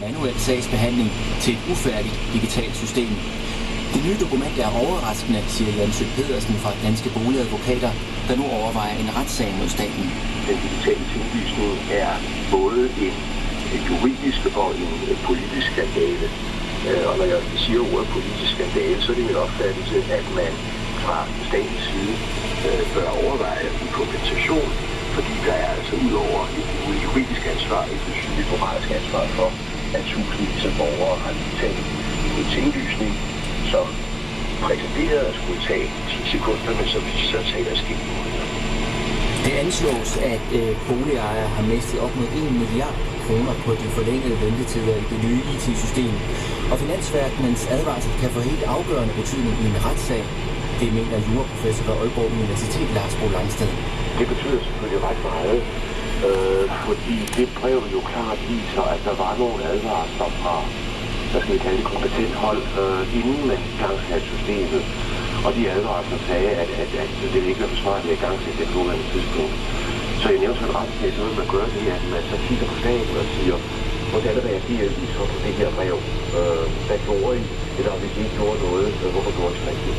Manuel sagsbehandling til et ufærdigt digitalt system. Det nye dokument er overraskende, siger Jan Sø Pedersen fra Danske Boligadvokater, der nu overvejer en retssag mod staten. Den digitale tinglysning er både en juridisk og en politisk skandale. Og når jeg siger ordet politisk skandale, så er det min opfattelse, at man fra statens side bør overveje en kompensation, fordi der er altså udover et juridisk ansvar, et betydeligt moralsk ansvar for, at tusindvis af borgere har digitalt en tinglysning, som prætenderede at skulle tage 10 sekunder, men som viser sig at tage adskillige måneder. Det anslås, at boligejere har mistet op mod 1 milliard kroner på de forlængede ventetider i det nye IT-system. Og finansverdenens advarsel kan få helt afgørende betydning i en retssag. Det mener juraprofessor ved Aalborg Universitet, Lars Bo Langsted. Det betyder selvfølgelig ret meget, fordi det brev jo klart viser, at der var nogle advarsler fra, hvad skal vi kalde det, kompetent hold, inden man igangsatte systemet. Og de advarsler sagde, at det ikke var forsvarligt at igangsætte det på nuværende tidspunkt. Så jeg nævnte sådan retsmæssigt, at man gør det, at man så kigger på staten og siger, hvordan reagerer I så på det her brev? Hvad gjorde I? Eller hvis I ikke gjorde noget, hvorfor gjorde I så ikke?